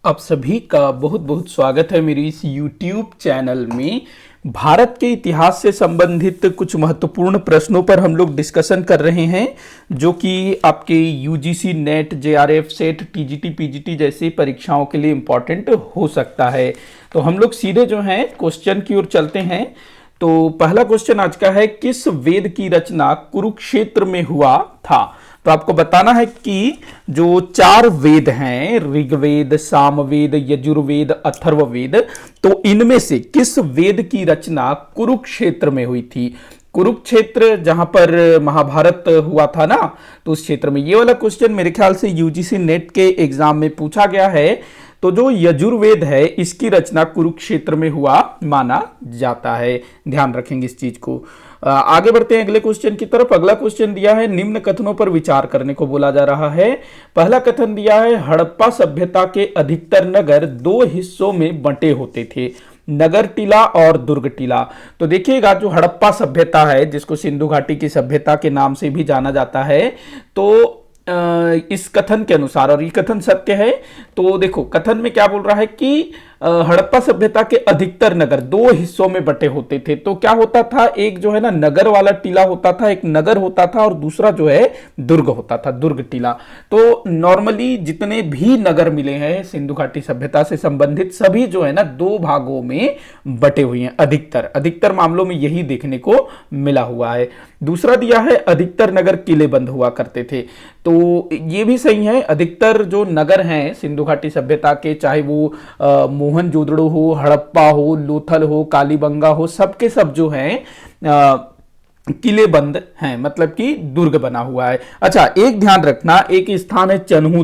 आप सभी का बहुत बहुत स्वागत है मेरी इस YouTube चैनल में। भारत के इतिहास से संबंधित कुछ महत्वपूर्ण प्रश्नों पर हम लोग डिस्कशन कर रहे हैं, जो कि आपके UGC net, JRF, set, TGT, PGT जैसी परीक्षाओं के लिए इम्पॉर्टेंट हो सकता है। तो हम लोग सीधे जो हैं क्वेश्चन की ओर चलते हैं। तो पहला क्वेश्चन आज का है, किस वेद की रचना कुरुक्षेत्र में हुआ था? तो आपको बताना है कि जो 4 वेद हैं, ऋग्वेद, सामवेद, यजुर्वेद, अथर्ववेद, तो इनमें से किस वेद की रचना कुरुक्षेत्र में हुई थी? कुरुक्षेत्र जहां पर महाभारत हुआ था ना, तो उस क्षेत्र में। ये वाला क्वेश्चन मेरे ख्याल से यूजीसी नेट के एग्जाम में पूछा गया है। तो जो यजुर्वेद है, इसकी रचना कुरुक्षेत्र में हुआ माना जाता है। ध्यान रखेंगे इस चीज को। आगे बढ़ते हैं अगले क्वेश्चन की तरफ। अगला क्वेश्चन दिया है, निम्न कथनों पर विचार करने को बोला जा रहा है। पहला कथन दिया है, हड़प्पा सभ्यता के अधिकतर नगर 2 हिस्सों में बंटे होते थे, नगर टीला और दुर्ग टीला। तो देखिएगा, जो हड़प्पा सभ्यता है, जिसको सिंधु घाटी की सभ्यता के नाम से भी जाना जाता है, तो इस कथन के अनुसार, और ये कथन सत्य है, तो देखो कथन में क्या बोल रहा है कि हड़प्पा सभ्यता के अधिकतर नगर 2 हिस्सों में बटे होते थे। तो क्या होता था, एक जो है ना नगर वाला टीला होता था, एक नगर होता था, और दूसरा जो है दुर्ग होता था, दुर्ग टीला। तो नॉर्मली जितने भी नगर मिले हैं सिंधु घाटी सभ्यता से संबंधित, सभी जो है ना 2 भागों में बटे हुए हैं। अधिकतर मामलों में यही देखने को मिला हुआ है। दूसरा दिया है, अधिकतर नगर किलेबंद हुआ करते थे। तो ये भी सही है। अधिकतर जो नगर हैं सिंधु घाटी सभ्यता के, चाहे वो मोहनजोदड़ो हो, हड़प्पा हो, लोथल हो, कालीबंगा हो, सबके सब जो हैं किलेबंद हैं, मतलब कि दुर्ग बना हुआ है। अच्छा, एक ध्यान रखना, एक स्थान है चन्हू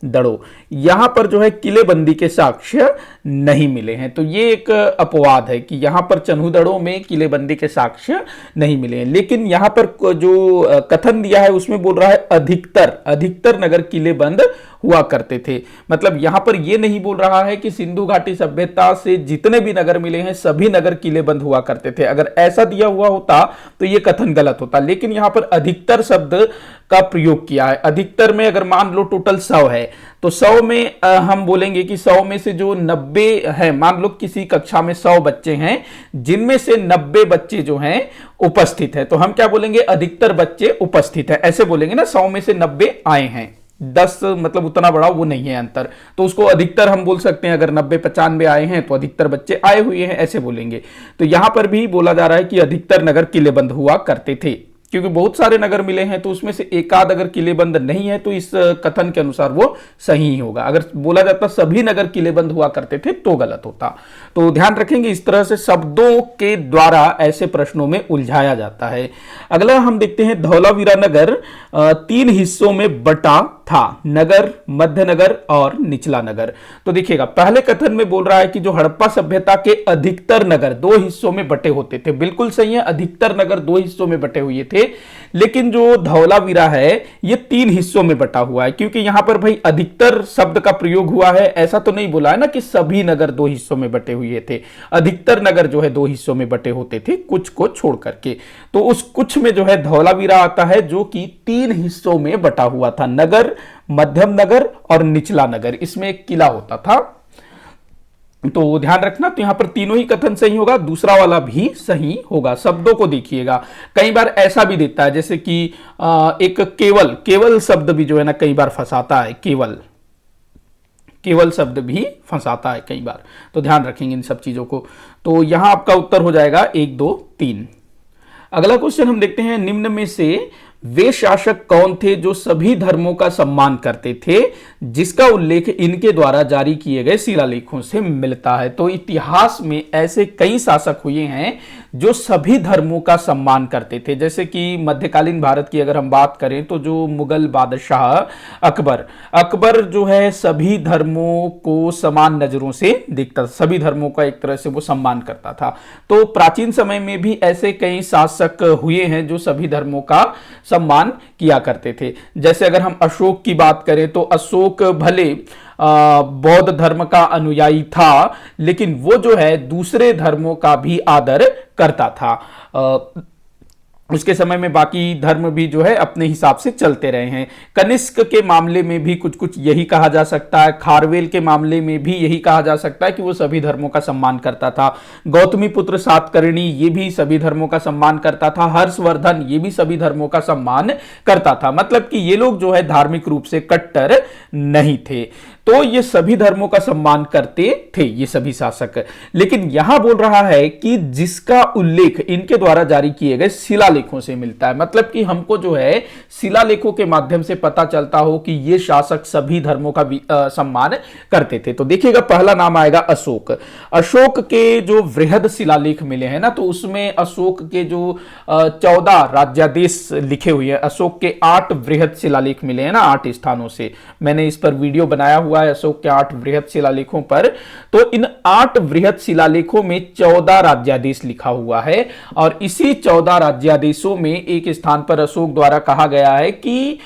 दड़ो, यहां पर जो है किलेबंदी के साक्ष्य नहीं मिले हैं। तो ये एक अपवाद है कि यहां पर चन्हू दड़ो में किलेबंदी के साक्ष्य नहीं मिले हैं। लेकिन यहां पर जो कथन दिया है उसमें बोल रहा है अधिकतर नगर किलेबंद हुआ करते थे। मतलब यहां पर यह नहीं बोल रहा है कि सिंधु घाटी सभ्यता से जितने भी नगर मिले हैं सभी नगर किलेबंद हुआ करते थे। अगर ऐसा दिया हुआ होता तो यह कथन गलत होता। लेकिन यहां पर अधिकतर शब्द का प्रयोग किया है। अधिकतर में अगर मान लो टोटल 100 है, तो 100 में हम बोलेंगे कि 100 में से जो 90 है, मान लो किसी कक्षा में 100 बच्चे हैं, जिनमें से 90 बच्चे जो हैं उपस्थित है, तो हम क्या बोलेंगे, अधिकतर बच्चे उपस्थित है, ऐसे बोलेंगे ना। 100 में से 90 आए हैं, 10 मतलब उतना बड़ा वो नहीं है अंतर, तो उसको अधिकतर हम बोल सकते हैं। अगर 90-95 आए हैं तो अधिकतर बच्चे आए हुए हैं, ऐसे बोलेंगे। तो यहां पर भी बोला जा रहा है कि अधिकतर नगर किलेबंद हुआ करते थे, क्योंकि बहुत सारे नगर मिले हैं, तो उसमें से एकाध अगर किलेबंद नहीं है तो इस कथन के अनुसार वो सही ही होगा। अगर बोला जाता सभी नगर किलेबंद हुआ करते थे तो गलत होता। तो ध्यान रखेंगे, इस तरह से शब्दों के द्वारा ऐसे प्रश्नों में उलझाया जाता है। अगला हम देखते हैं, धौलावीरा नगर 3 हिस्सों में बटा था, नगर, मध्य नगर और निचला नगर। तो देखिएगा, पहले कथन में बोल रहा है कि जो हड़प्पा सभ्यता के अधिकतर नगर 2 हिस्सों में बटे होते थे। बिल्कुल सही है, अधिकतर नगर 2 हिस्सों में बटे हुए थे। लेकिन जो धौलावीरा है ये 3 हिस्सों में बटा हुआ है, क्योंकि यहां पर भाई अधिकतर शब्द का प्रयोग हुआ है। ऐसा तो नहीं बोला है ना कि सभी नगर 2 हिस्सों में बटे हुए थे। अधिकतर नगर जो है 2 हिस्सों में बटे होते थे, कुछ को छोड़ करके। तो उस कुछ में जो है धौलावीरा आता है, जो कि 3 हिस्सों में बटा हुआ था, नगर, मध्यम नगर और निचला नगर। इसमें एक किला होता था। तो ध्यान रखना, तो यहां पर तीनों ही कथन सही होगा, दूसरा वाला भी सही होगा। शब्दों को देखिएगा, कई बार ऐसा भी देता है, जैसे कि एक केवल शब्द भी जो है ना कई बार फंसाता है। केवल शब्द भी फंसाता है कई बार, तो ध्यान रखेंगे इन सब चीजों को। तो यहां आपका उत्तर हो जाएगा 1, 2, 3। अगला क्वेश्चन हम देखते हैं, निम्न में से वे शासक कौन थे जो सभी धर्मों का सम्मान करते थे, जिसका उल्लेख इनके द्वारा जारी किए गए शिलालेखों से मिलता है? तो इतिहास में ऐसे कई शासक हुए हैं जो सभी धर्मों का सम्मान करते थे। जैसे कि मध्यकालीन भारत की अगर हम बात करें, तो जो मुगल बादशाह अकबर जो है सभी धर्मों को समान नजरों से देखता था, सभी धर्मों का एक तरह से वो सम्मान करता था। तो प्राचीन समय में भी ऐसे कई शासक हुए हैं जो सभी धर्मों का सम्मान किया करते थे। जैसे अगर हम अशोक की बात करें, तो अशोक भले बौद्ध धर्म का अनुयायी था, लेकिन वो जो है दूसरे धर्मों का भी आदर करता था। उसके समय में बाकी धर्म भी जो है अपने हिसाब से चलते रहे हैं। कनिष्क के मामले में भी कुछ कुछ यही कहा जा सकता है, खारवेल के मामले में भी यही कहा जा सकता है कि वो सभी धर्मों का सम्मान करता था। गौतमी पुत्र सातकर्णी ये भी सभी धर्मों का सम्मान करता था। हर्षवर्धन ये भी सभी धर्मों का सम्मान करता था। मतलब कि ये लोग जो है धार्मिक रूप से कट्टर नहीं थे, तो ये सभी धर्मों का सम्मान करते थे ये सभी शासक। लेकिन यहां बोल रहा है कि जिसका उल्लेख इनके द्वारा जारी किए गए शिलालेखों से मिलता है, मतलब कि हमको जो है शिलालेखों के माध्यम से पता चलता हो कि ये शासक सभी धर्मों का सम्मान करते थे। तो देखिएगा पहला नाम आएगा अशोक। अशोक के जो वृहद शिलालेख मिले हैं ना, तो उसमें अशोक के जो 14 राज्यादेश लिखे हुए हैं, अशोक के 8 वृहद शिलालेख मिले हैं ना 8 स्थानों से। मैंने इस पर वीडियो बनाया हुआ है अशोक के 8 वृहद शिलालेखों पर। तो इन 8 वृहद शिलालेखों में 14 राज्यादेश लिखा हुआ है, और इसी 14 राज्यादेशों में एक स्थान पर अशोक द्वारा कहा गया है कि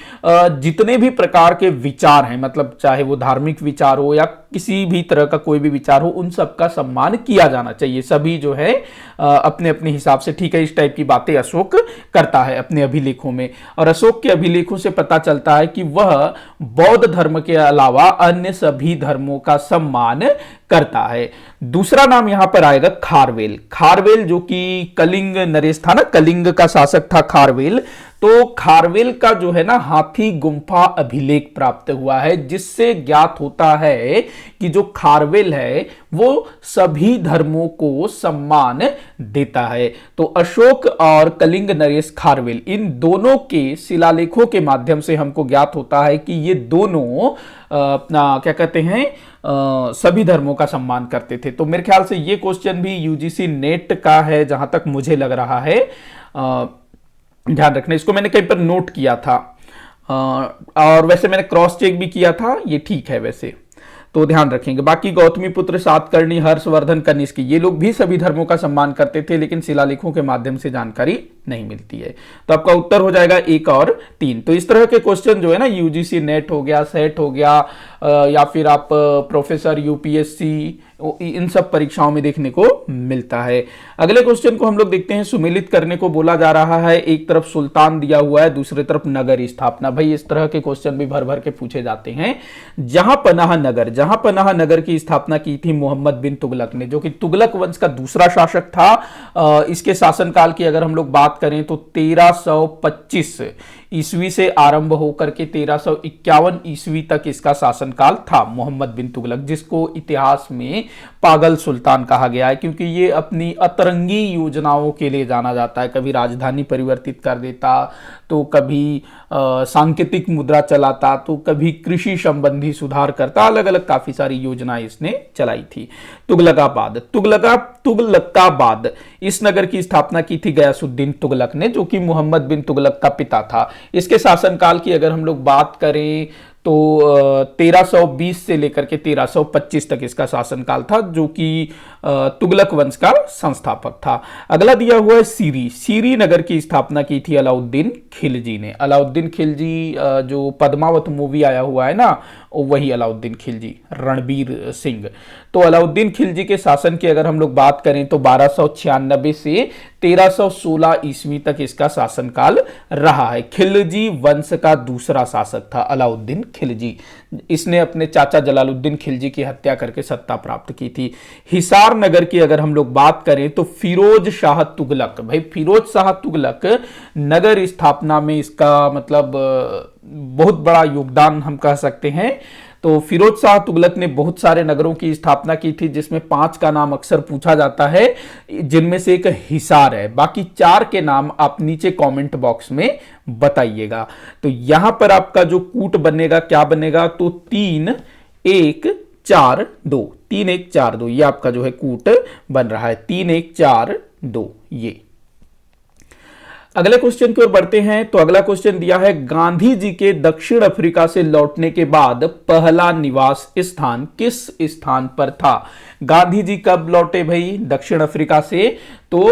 जितने भी प्रकार के विचार हैं, मतलब चाहे वो धार्मिक विचार हो या किसी भी तरह का कोई भी विचार हो, उन सब का सम्मान किया जाना चाहिए। सभी जो है अपने अपने हिसाब से, ठीक है, इस टाइप की बातें अशोक करता है अपने अभिलेखों में। और अशोक के अभिलेखों से पता चलता है कि वह बौद्ध धर्म के अलावा अन्य सभी धर्मों का सम्मान करता है। दूसरा नाम यहां पर आएगा खारवेल। खारवेल जो कि कलिंग नरेश था ना, कलिंग का शासक था खारवेल। तो खारवेल का जो है ना हाथी गुंफा अभिलेख प्राप्त हुआ है, जिससे ज्ञात होता है कि जो खारवेल है वो सभी धर्मों को सम्मान देता है। तो अशोक और कलिंग नरेश खारवेल, इन दोनों के शिलालेखों के माध्यम से हमको ज्ञात होता है कि ये दोनों अपना क्या कहते हैं सभी धर्मों का सम्मान करते थे। तो मेरे ख्याल से ये क्वेश्चन भी यूजीसी नेट का है जहां तक मुझे लग रहा है। ध्यान रखना, इसको मैंने कहीं पर नोट किया था और वैसे मैंने क्रॉस चेक भी किया था, ये ठीक है वैसे, तो ध्यान रखेंगे। बाकी गौतमी पुत्र सातकर्णी, हर्षवर्धन, कनिष्क, ये लोग भी सभी धर्मों का सम्मान करते थे, लेकिन शिलालेखों के माध्यम से जानकारी नहीं मिलती है। तो आपका उत्तर हो जाएगा 1 और 3। तो इस तरह के क्वेश्चन जो है ना यूजीसी नेट हो गया, सेट हो गया, या फिर आप प्रोफेसर, यूपीएससी, इन सब परीक्षाओं में देखने को मिलता है। अगले क्वेश्चन को हम लोग देखते हैं। सुमेलित करने को बोला जा रहा है, एक तरफ सुल्तान दिया हुआ है, दूसरी तरफ नगर स्थापना। भाई इस तरह के क्वेश्चन भी भर भर के पूछे जाते हैं। जहां पनाह नगर की स्थापना की थी मोहम्मद बिन तुगलक ने, जो कि तुगलक वंश का दूसरा शासक था। इसके शासनकाल की अगर हम लोग बात करें तो 1325 ईस्वी से आरंभ होकर के 1351 ईस्वी तक इसका शासनकाल था मोहम्मद बिन तुगलक, जिसको इतिहास में पागल सुल्तान कहा गया है, क्योंकि ये अपनी अतरंगी योजनाओं के लिए जाना जाता है। कभी राजधानी परिवर्तित कर देता, तो कभी सांकेतिक मुद्रा चलाता, तो कभी कृषि संबंधी सुधार करता, अलग अलग काफी सारी योजनाएं इसने चलाई थी। तुगलकाबाद, इस नगर की स्थापना की थी गयासुद्दीन तुगलक ने, जो कि मोहम्मद बिन तुगलक का पिता था। इसके शासनकाल की अगर हम लोग बात करें तो 1320 से लेकर के 1325 तक इसका शासनकाल था, जो कि तुगलक वंश का संस्थापक था। अगला दिया हुआ है सीरी नगर की स्थापना की थी अलाउद्दीन खिलजी ने। अलाउद्दीन खिलजी जो पद्मावत मूवी आया हुआ है ना, वही अलाउद्दीन खिलजी, रणबीर सिंह। तो अलाउद्दीन खिलजी के शासन की अगर हम लोग बात करें तो 1296 से 1316 ईस्वी तक इसका शासनकाल रहा है। खिलजी वंश का दूसरा शासक था अलाउद्दीन खिलजी। इसने अपने चाचा जलालुद्दीन खिलजी की हत्या करके सत्ता प्राप्त की थी। हिसार नगर की अगर हम लोग बात करें तो फिरोज शाह तुगलक, भाई फिरोज शाह तुगलक नगर स्थापना में इसका मतलब बहुत बड़ा योगदान हम कह सकते हैं। तो फिरोज शाह तुगलक ने बहुत सारे नगरों की स्थापना की थी, जिसमें 5 का नाम अक्सर पूछा जाता है, जिनमें से एक हिसार है। बाकी 4 के नाम आप नीचे कमेंट बॉक्स में बताइएगा। तो यहां पर आपका जो कूट बनेगा क्या बनेगा, तो 3 1 4 2, 3 1 4 2, ये आपका जो है कूट बन रहा है, 3 1 4 2 ये। अगले क्वेश्चन की ओर बढ़ते हैं। तो अगला क्वेश्चन दिया है, गांधी जी के दक्षिण अफ्रीका से लौटने के बाद पहला निवास स्थान किस स्थान पर था? गांधी जी कब लौटे भाई दक्षिण अफ्रीका से? तो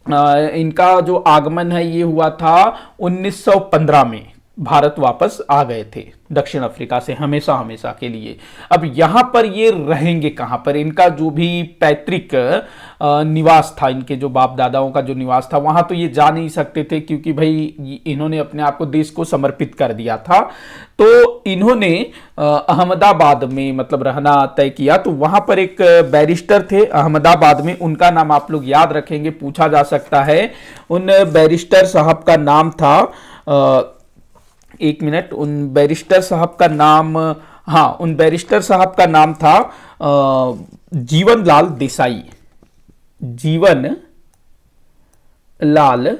इनका जो आगमन है ये हुआ था 1915 में। भारत वापस आ गए थे दक्षिण अफ्रीका से हमेशा हमेशा के लिए। अब यहां पर ये रहेंगे कहां पर, इनका जो भी पैतृक निवास था, इनके जो बाप दादाओं का जो निवास था, वहां तो ये जा नहीं सकते थे क्योंकि भाई इन्होंने अपने आप को देश को समर्पित कर दिया था। तो इन्होंने अहमदाबाद में मतलब रहना तय किया। तो वहां पर एक बैरिस्टर थे अहमदाबाद में, उनका नाम आप लोग याद रखेंगे, पूछा जा सकता है। उन बैरिस्टर साहब का नाम था एक मिनट, उन बैरिस्टर साहब का नाम, हाँ, उन बैरिस्टर साहब का नाम था जीवन लाल देसाई। जीवन लाल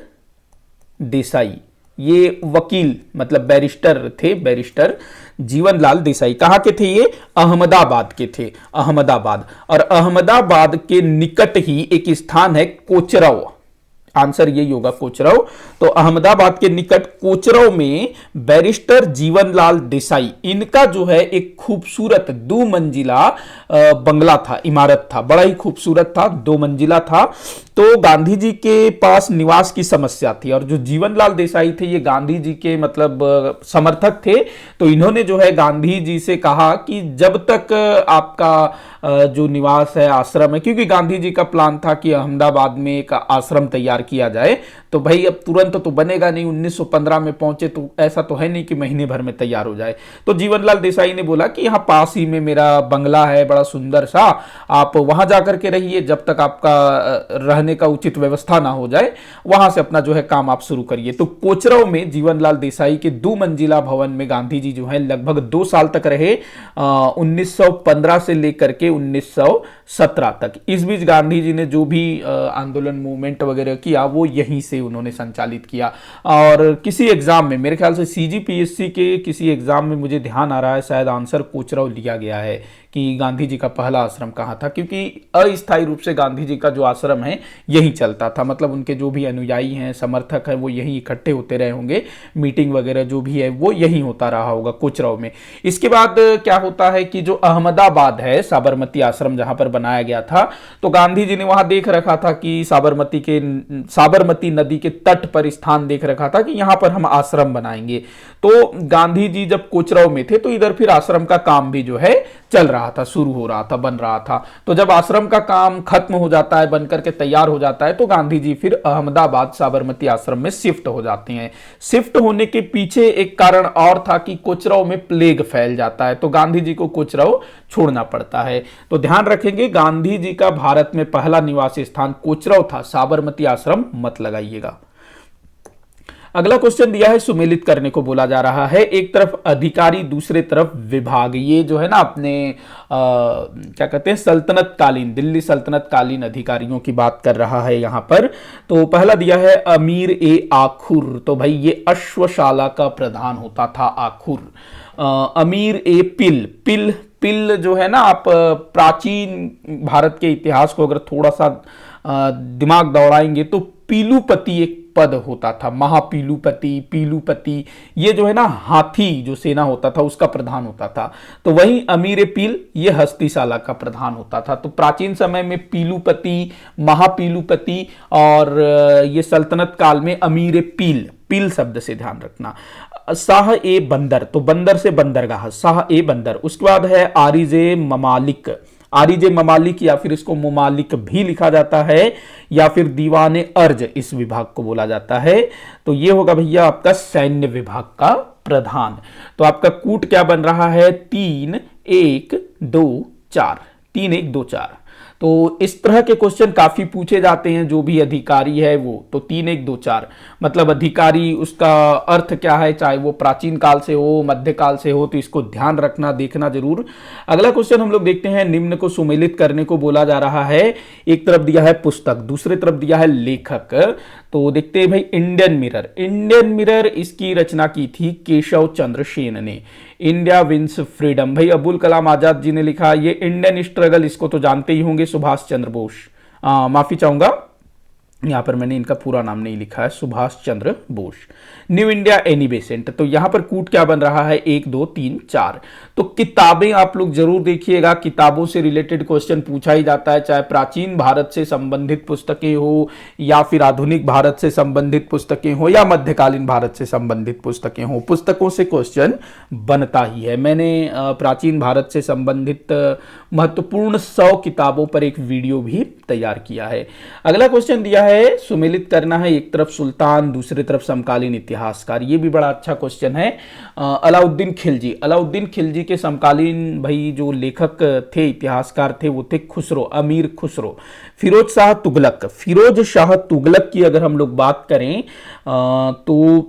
देसाई, ये वकील मतलब बैरिस्टर थे, बैरिस्टर जीवन लाल देसाई। कहां के थे ये? अहमदाबाद के थे, अहमदाबाद। और अहमदाबाद के निकट ही एक स्थान है कोचरव, आंसर यही होगा कोचरव। तो अहमदाबाद के निकट कोचरव में बैरिस्टर जीवनलाल देसाई, इनका जो है एक खूबसूरत 2 मंजिला बंगला था, इमारत था, बड़ा ही खूबसूरत था, 2 मंजिला था। तो गांधी जी के पास निवास की समस्या थी और जो जीवनलाल देसाई थे ये गांधी जी के मतलब समर्थक थे। तो इन्होंने जो है गांधी जी से कहा कि जब तक आपका जो निवास है, आश्रम है, क्योंकि गांधी जी का प्लान था कि अहमदाबाद में एक आश्रम तैयार किया जाए, तो भाई अब तुरंत तो बनेगा नहीं, 1915 में पहुंचे तो ऐसा तो है नहीं कि महीने भर में तैयार हो जाए। तो जीवनलाल देसाई ने बोला कि यहाँ पास ही में मेरा बंगला है बड़ा सुंदर सा, आप वहां जाकर के रहिए, जब तक आपका रहने का उचित व्यवस्था ना हो जाए वहां से अपना जो है काम आप शुरू करिए। तो कोचरव में जीवनलाल देसाई के 2 मंजिला भवन में गांधी जी जो है लगभग 2 साल तक रहे, 1915 से लेकर के 1917 तक। इस बीच गांधी जी ने जो भी आंदोलन मूवमेंट वगैरह किया वो यहीं से उन्होंने संचालित किया। और किसी एग्जाम में, मेरे ख्याल से सीजीपीएससी के किसी एग्जाम में, मुझे ध्यान आ रहा है शायद आंसर कोचरव लिया गया है कि गांधी जी का पहला आश्रम कहाँ था, क्योंकि अस्थायी रूप से गांधी जी का जो आश्रम है यही चलता था, मतलब उनके जो भी अनुयायी हैं, समर्थक हैं, वो यहीं इकट्ठे होते रहे होंगे, मीटिंग वगैरह जो भी है वो यहीं होता रहा होगा कोचरव में। इसके बाद क्या होता है कि जो अहमदाबाद है, साबरमती आश्रम जहां पर बनाया गया था, तो गांधी जी ने वहां देख रखा था कि साबरमती नदी के तट पर स्थान देख रखा था कि यहां पर हम आश्रम बनाएंगे। तो गांधी जी जब कोचरव में थे तो इधर फिर आश्रम का काम भी जो है चल रहा था, शुरू हो रहा था, बन रहा था। तो जब आश्रम का काम खत्म हो जाता है, बनकर के तैयार हो जाता है, तो गांधी जी फिर अहमदाबाद साबरमती आश्रम में शिफ्ट हो जाते हैं। शिफ्ट होने के पीछे एक कारण और था कि कोचरव में प्लेग फैल जाता है, तो गांधी जी को कोचरव छोड़ना पड़ता है। तो ध्यान रखेंगे, गांधी जी का भारत में पहला निवासी स्थान कोचरव था, साबरमती आश्रम मत लगाइएगा। अगला क्वेश्चन दिया है, सुमेलित करने को बोला जा रहा है। एक तरफ अधिकारी, दूसरे तरफ विभाग। ये जो है ना अपने क्या कहते हैं, सल्तनत कालीन, दिल्ली सल्तनत कालीन अधिकारियों की बात कर रहा है यहां पर। तो पहला दिया है अमीर ए आखुर। तो भाई ये अश्वशाला का प्रधान होता था आखुर। अमीर ए पिल जो है ना, आप प्राचीन भारत के इतिहास को अगर थोड़ा सा दिमाग दौड़ाएंगे तो पीलूपति एक पद होता था, पीलूपति, ये जो है ना हाथी जो सेना होता था उसका प्रधान होता था। तो वहीं अमीर पील ये हस्तिशाला का प्रधान होता था। तो प्राचीन समय में पीलूपति, महापीलूपति, और ये सल्तनत काल में अमीर पील शब्द से ध्यान रखना। शाह ए बंदर, तो बंदर से बंदरगाह, शाह ए बंदर। उसके बाद है आरिजे ममालिक या फिर इसको मुमालिक भी लिखा जाता है, या फिर दीवाने अर्ज इस विभाग को बोला जाता है। तो ये होगा भैया आपका सैन्य विभाग का प्रधान। तो आपका कूट क्या बन रहा है, 3 1 2 4, 3 1 2 4। तो इस तरह के क्वेश्चन काफी पूछे जाते हैं, जो भी अधिकारी है वो। तो 3 1 2 4 मतलब अधिकारी, उसका अर्थ क्या है, चाहे वो प्राचीन काल से हो, मध्यकाल से हो, तो इसको ध्यान रखना, देखना जरूर। अगला क्वेश्चन हम लोग देखते हैं, निम्न को सुमेलित करने को बोला जा रहा है। एक तरफ दिया है पुस्तक, दूसरे तरफ दिया है लेखक। तो देखते हैं भाई, इंडियन मिरर इसकी रचना की थी केशव चंद्र सेन ने। इंडिया विंस फ्रीडम, भाई अबुल कलाम आजाद जी ने लिखा। ये इंडियन स्ट्रगल, इसको तो जानते ही होंगे, सुभाष चंद्र बोस। माफी चाहूंगा, यहां पर मैंने इनका पूरा नाम नहीं लिखा है, Subhash Chandra Bose. New India Annie Besant. तो यहां पर कूट क्या बन रहा है, 1 2 3 4। तो किताबें आप लोग जरूर देखिएगा, किताबों से रिलेटेड क्वेश्चन पूछा ही जाता है, चाहे प्राचीन भारत से संबंधित पुस्तकें हो या फिर आधुनिक भारत से संबंधित पुस्तकें हो या मध्यकालीन भारत से संबंधित पुस्तकें हो, पुस्तकों से क्वेश्चन बनता ही है। मैंने प्राचीन भारत से संबंधित महत्वपूर्ण 100 किताबों पर एक वीडियो भी तैयार किया है। अगला क्वेश्चन दिया है, सुमेलित करना है, एक तरफ सुल्तान दूसरी तरफ समकालीन इतिहासकार। ये भी बड़ा अच्छा क्वेश्चन है। अलाउद्दीन खिलजी, अलाउद्दीन खिलजी के समकालीन भाई जो लेखक थे, इतिहासकार थे, वो थे खुसरो, अमीर खुसरो। फिरोज शाह तुगलक, फिरोज शाह तुगलक की अगर हम लोग बात करें तो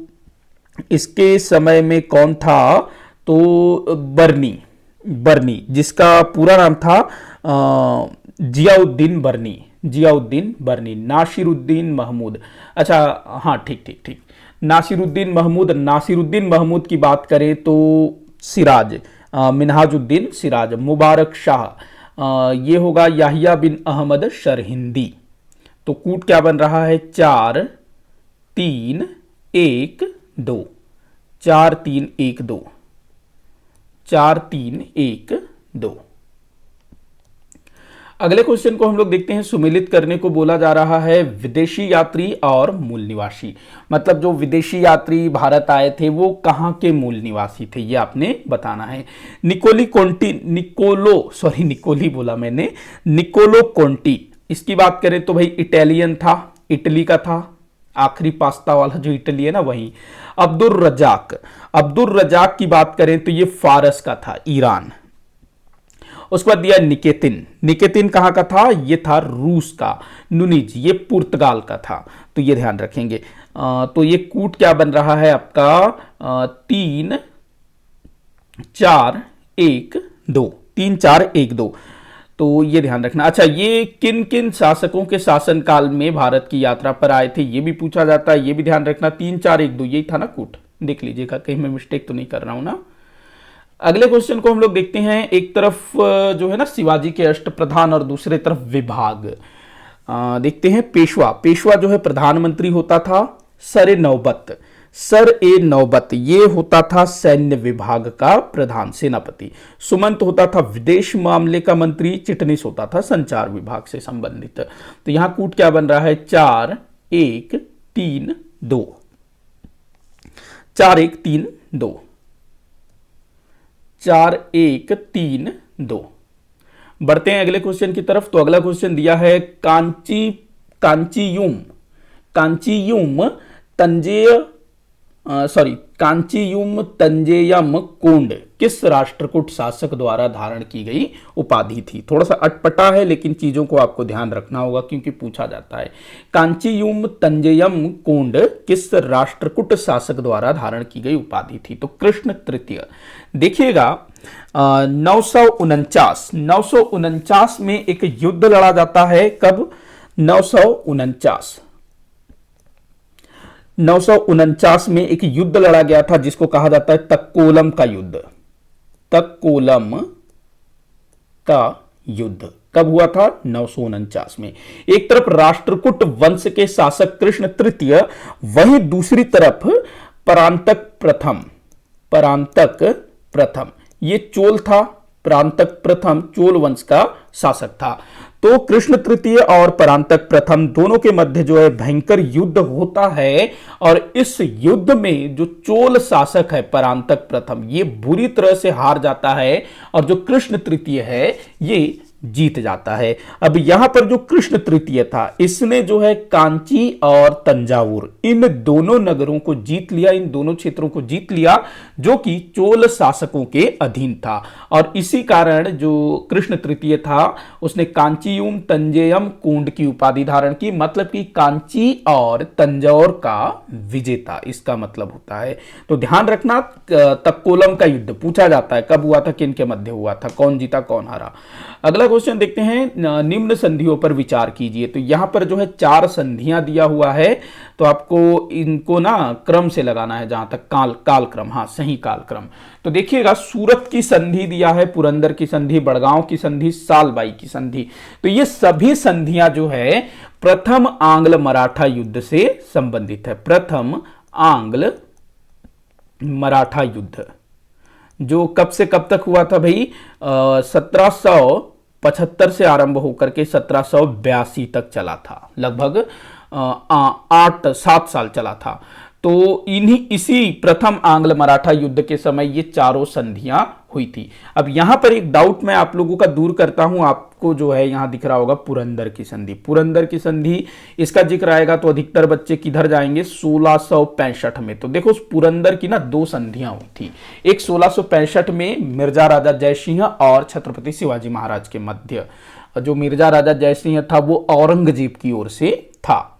इसके समय में कौन था, तो बर्नी, जिसका पूरा नाम था जियाउद्दीन बर्नी, नासिरुद्दीन महमूद। अच्छा हाँ, ठीक, नासिरुद्दीन महमूद की बात करें तो सिराज, मिनहाजुद्दीन सिराज। मुबारक शाह, ये होगा याहिया बिन अहमद सरहिंदी। तो कूट क्या बन रहा है, 4 3 1 2, 4 3 1 2, 4 3 1 2। अगले क्वेश्चन को हम लोग देखते हैं, सुमेलित करने को बोला जा रहा है विदेशी यात्री और मूल निवासी। मतलब जो विदेशी यात्री भारत आए थे वो कहां के मूल निवासी थे, ये आपने बताना है। निकोलो कोंटी, इसकी बात करें तो भाई इटालियन था, इटली का था, आखिरी पास्ता वाला जो इटली है ना वही। अब्दुल रजाक की बात करें तो ये फारस का था, ईरान। उसके बाद दिया निकेतिन कहां का था, ये था रूस का। नुनिज, ये पुर्तगाल का था, तो ये ध्यान रखेंगे। तो ये कूट क्या बन रहा है आपका, 3 4 1 2, 3 4 1 2। तो ये ध्यान रखना। अच्छा, ये किन किन शासकों के शासनकाल में भारत की यात्रा पर आए थे, ये भी पूछा जाता है, ये भी ध्यान रखना। 3 4 1 2 यही था ना कूट, देख लीजिएगा कहीं मैं मिस्टेक तो नहीं कर रहा हूं ना। अगले क्वेश्चन को हम लोग देखते हैं, एक तरफ जो है ना शिवाजी के अष्टप्रधान और दूसरे तरफ विभाग। देखते हैं, पेशवा जो है प्रधानमंत्री होता था। सर ए नौबत ये होता था सैन्य विभाग का प्रधान, सेनापति। सुमंत होता था विदेश मामले का मंत्री। चिटनिस होता था संचार विभाग से संबंधित। तो यहां कूट क्या बन रहा है, 4 1 3 2, 4 1 3 2, 4 1 3 2। बढ़ते हैं अगले क्वेश्चन की तरफ। तो अगला क्वेश्चन दिया है, कांचीयुम तंजेयम कोंड किस राष्ट्रकूट शासक द्वारा धारण की गई उपाधि थी। थोड़ा सा अटपटा है लेकिन चीजों को आपको ध्यान रखना होगा क्योंकि पूछा जाता है। कांचीयुम तंजेयम कोंड किस राष्ट्रकूट शासक द्वारा धारण की गई उपाधि थी। तो कृष्ण तृतीय। देखिएगा 949 में एक युद्ध लड़ा जाता है। कब, 949 में एक युद्ध लड़ा गया था जिसको कहा जाता है तक्कोलम का युद्ध। तक्कोलम का युद्ध कब हुआ था, 949 में। एक तरफ राष्ट्रकूट वंश के शासक कृष्ण तृतीय, वहीं दूसरी तरफ परांतक प्रथम ये चोल था। परांतक प्रथम चोल वंश का शासक था। तो कृष्ण तृतीय और परांतक प्रथम दोनों के मध्य जो है भयंकर युद्ध होता है और इस युद्ध में जो चोल शासक है परांतक प्रथम, ये बुरी तरह से हार जाता है और जो कृष्ण तृतीय है ये जीत जाता है। अब यहां पर जो कृष्ण तृतीय था इसने जो है कांची और तंजावुर इन दोनों नगरों को जीत लिया, इन दोनों क्षेत्रों को जीत लिया जो कि चोल शासकों के अधीन था। और इसी कारण जो कृष्ण तृतीय था उसने कांचीयुम तंजेयम कोंड की उपाधि धारण की, मतलब कि कांची और तंजौर का विजेता इसका मतलब होता है। तो ध्यान रखना, तक्कोलम का युद्ध पूछा जाता है कब हुआ था, किन के मध्य हुआ था, कौन जीता कौन हारा। अगला क्वेश्चन देखते हैं, निम्न संधियों पर विचार कीजिए। तो यहां पर जो है 4 संधियां दिया हुआ है, तो आपको इनको ना क्रम से लगाना है, जहां तक काल क्रम, हाँ सही काल क्रम। तो देखिएगा, सूरत की संधि दिया है, पुरंदर की संधि, बड़गांव की संधि, सालबाई की संधि। तो ये सभी संधियां जो है प्रथम आंग्ल मराठा युद्ध से संबंधित है। प्रथम आंग्ल मराठा युद्ध जो कब से कब तक हुआ था भाई, 1775 से आरंभ होकर के 1782 तक चला था, लगभग 8-7 साल चला था। तो इसी प्रथम आंग्ल मराठा युद्ध के समय ये चारों संधियां हुई थी। अब यहां पर एक डाउट मैं आप लोगों का दूर करता हूं, आपको जो है यहां दिख रहा होगा पुरंदर की संधि। पुरंदर की संधि इसका जिक्र आएगा तो अधिकतर बच्चे किधर जाएंगे, 1665 में। तो देखो उस पुरंदर की ना 2 संधियां हुई थी, एक 1665 में मिर्जा राजा जयसिंह और छत्रपति शिवाजी महाराज के मध्य। जो मिर्जा राजा जयसिंह था वो औरंगजेब की ओर से था,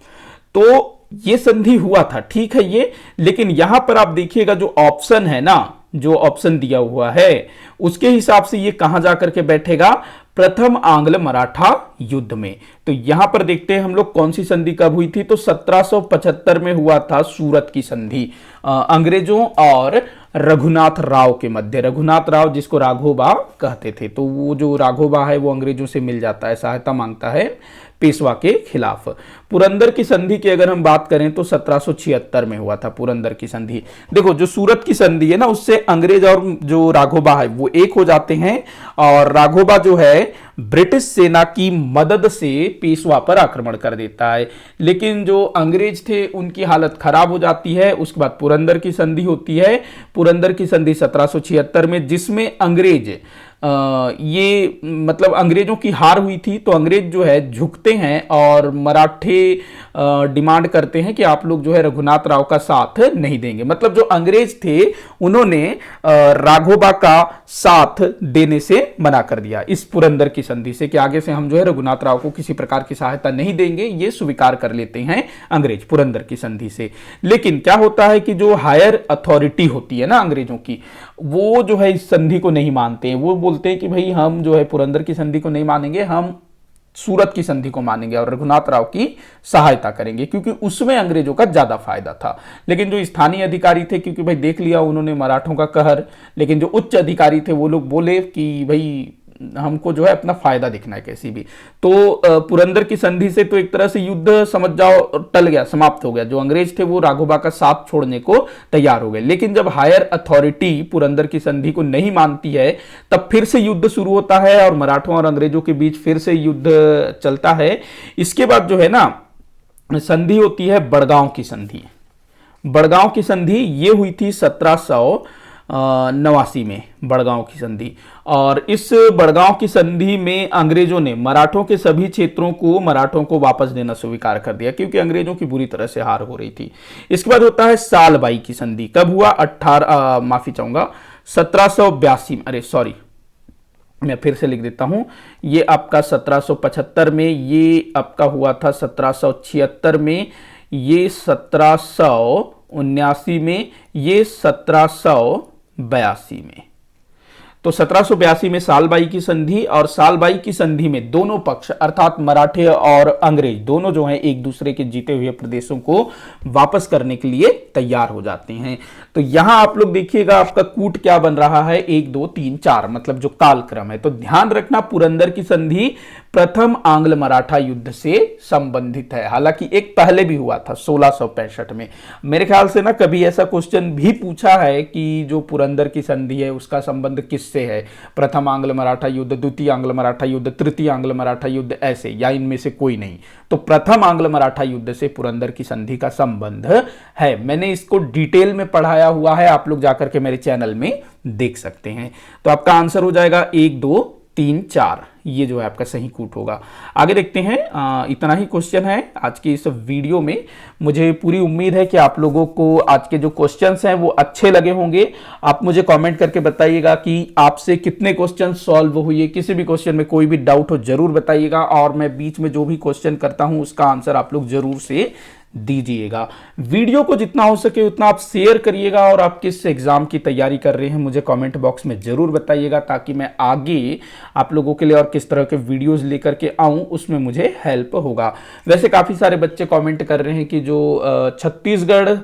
तो ये संधि हुआ था, ठीक है ये। लेकिन यहां पर आप देखिएगा जो ऑप्शन है ना, जो ऑप्शन दिया हुआ है उसके हिसाब से ये कहां जाकर के बैठेगा, प्रथम आंग्ल मराठा युद्ध में। तो यहां पर देखते हैं हम लोग कौन सी संधि कब हुई थी, तो 1775 में हुआ था सूरत की संधि, अंग्रेजों और रघुनाथ राव के मध्य। रघुनाथ राव जिसको राघोबा कहते थे, तो वो जो राघोबा है वो अंग्रेजों से मिल जाता है, सहायता मांगता है पेशवा के खिलाफ। पुरंदर की संधि की अगर हम बात करें तो 1776 में हुआ था पुरंदर की संधि। देखो जो सूरत की संधि है ना, उससे अंग्रेज और जो राघोबा है वो एक हो जाते हैं, और राघोबा जो है ब्रिटिश सेना की मदद से पेशवा पर आक्रमण कर देता है। लेकिन जो अंग्रेज थे उनकी हालत खराब हो जाती है। उसके बाद पुरंदर की संधि होती है। पुरंदर की संधि 1776 में, जिसमें अंग्रेज ये मतलब अंग्रेजों की हार हुई थी, तो अंग्रेज जो है झुकते हैं और मराठे डिमांड करते हैं कि आप लोग जो है रघुनाथ राव का साथ नहीं देंगे। मतलब जो अंग्रेज थे उन्होंने राघोबा का साथ देने से मना कर दिया इस पुरंदर की संधि से, कि आगे से हम जो है रघुनाथ राव को किसी प्रकार की सहायता नहीं देंगे, ये स्वीकार कर लेते हैं अंग्रेज पुरंदर की संधि से। लेकिन क्या होता है कि जो हायर अथॉरिटी होती है ना अंग्रेजों की, वो जो है इस संधि को नहीं मानते हैं। वो बोलते हैं कि भाई हम जो है पुरंदर की संधि को नहीं मानेंगे, हम सूरत की संधि को मानेंगे और रघुनाथ राव की सहायता करेंगे, क्योंकि उसमें अंग्रेजों का ज्यादा फायदा था। लेकिन जो स्थानीय अधिकारी थे, क्योंकि भाई देख लिया उन्होंने मराठों का कहर, लेकिन जो उच्च अधिकारी थे वो लोग बोले कि भाई हमको जो है अपना फायदा दिखना है कैसी भी। तो पुरंदर की संधि से तो एक तरह से युद्ध समझ जाओ टल गया, समाप्त हो गया। जो अंग्रेज थे वो राघोबा का साथ छोड़ने को तैयार हो गए। लेकिन जब हायर अथॉरिटी पुरंदर की संधि को नहीं मानती है, तब फिर से युद्ध शुरू होता है और मराठों और अंग्रेजों के बीच फिर से युद्ध चलता है। इसके बाद जो है ना संधि होती है बड़गांव की संधि। बड़गांव की संधि ये हुई थी 1789 में, बड़गांव की संधि। और इस बड़गांव की संधि में अंग्रेजों ने मराठों के सभी क्षेत्रों को मराठों को वापस देना स्वीकार कर दिया, क्योंकि अंग्रेजों की बुरी तरह से हार हो रही थी। इसके बाद होता है सालबाई की संधि। कब हुआ, 1782, अरे सॉरी मैं फिर से लिख देता हूं, ये आपका 1775 में, ये आपका हुआ था 1776 में, ये 1779 में, ये 1782 में। तो 1782 में सालबाई की संधि, और सालबाई की संधि में दोनों पक्ष अर्थात मराठे और अंग्रेज दोनों जो हैं एक दूसरे के जीते हुए प्रदेशों को वापस करने के लिए तैयार हो जाते हैं। तो यहां आप लोग देखिएगा आपका कूट क्या बन रहा है, 1 2 3 4, मतलब जो कालक्रम है। तो ध्यान रखना पुरंदर की संधि प्रथम आंग्ल मराठा युद्ध से संबंधित है। हालांकि एक पहले भी हुआ था 1665 में। मेरे ख्याल से ना कभी ऐसा क्वेश्चन भी पूछा है कि जो पुरंदर की संधि है उसका संबंध किससे है, प्रथम आंग्ल मराठा युद्ध, द्वितीय आंग्ल मराठा युद्ध, तृतीय आंग्ल मराठा युद्ध, ऐसे, या इनमें से कोई नहीं। तो प्रथम आंग्ल मराठा युद्ध से पुरंदर की संधि का संबंध है। मैंने इसको डिटेल में पढ़ाया हुआ है, आप लोग जाकर के मेरे चैनल में देख सकते हैं। तो आपका आंसर हो जाएगा 1 2 3 4, ये जो है आपका सही कूट होगा। आगे देखते हैं। इतना ही क्वेश्चन है आज की इस वीडियो में। मुझे पूरी उम्मीद है कि आप लोगों को आज के जो क्वेश्चंस हैं वो अच्छे लगे होंगे। आप मुझे कमेंट करके बताइएगा कि आपसे कितने क्वेश्चन सॉल्व हुए। किसी भी क्वेश्चन में कोई भी डाउट हो जरूर बताइएगा, और मैं बीच में जो भी क्वेश्चन करता हूं उसका आंसर आप लोग जरूर से दीजिएगा। वीडियो को जितना हो सके उतना आप शेयर करिएगा, और आप किस एग्जाम की तैयारी कर रहे हैं मुझे कमेंट बॉक्स में जरूर बताइएगा, ताकि मैं आगे आप लोगों के लिए और किस तरह के वीडियोस लेकर के आऊं उसमें मुझे हेल्प होगा। वैसे काफी सारे बच्चे कमेंट कर रहे हैं कि जो छत्तीसगढ़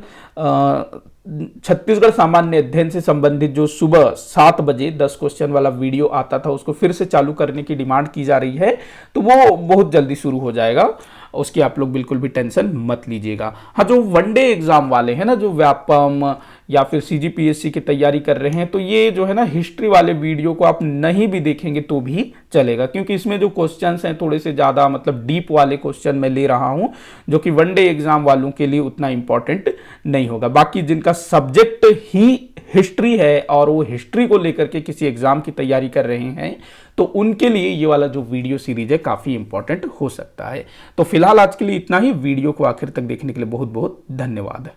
सामान्य अध्ययन से संबंधित जो सुबह 7 बजे 10 क्वेश्चन वाला वीडियो आता था उसको फिर से चालू करने की डिमांड की जा रही है, तो वो बहुत जल्दी शुरू हो जाएगा, उसकी आप लोग बिल्कुल भी टेंशन मत लीजिएगा। हाँ, जो वनडे एग्जाम वाले हैं ना, जो व्यापम या फिर सीजीपीएससी की तैयारी कर रहे हैं, तो ये जो है ना हिस्ट्री वाले वीडियो को आप नहीं भी देखेंगे तो भी चलेगा, क्योंकि इसमें जो क्वेश्चंस हैं थोड़े से ज़्यादा मतलब डीप वाले क्वेश्चन मैं ले रहा हूं, जो कि वनडे एग्जाम वालों के लिए उतना इंपॉर्टेंट नहीं होगा। बाकी जिनका सब्जेक्ट ही हिस्ट्री है और वो हिस्ट्री को लेकर के किसी एग्जाम की तैयारी कर रहे हैं, तो उनके लिए ये वाला जो वीडियो सीरीज है काफ़ी इंपॉर्टेंट हो सकता है। तो फिलहाल आज के लिए इतना ही। वीडियो को आखिर तक देखने के लिए बहुत बहुत धन्यवाद।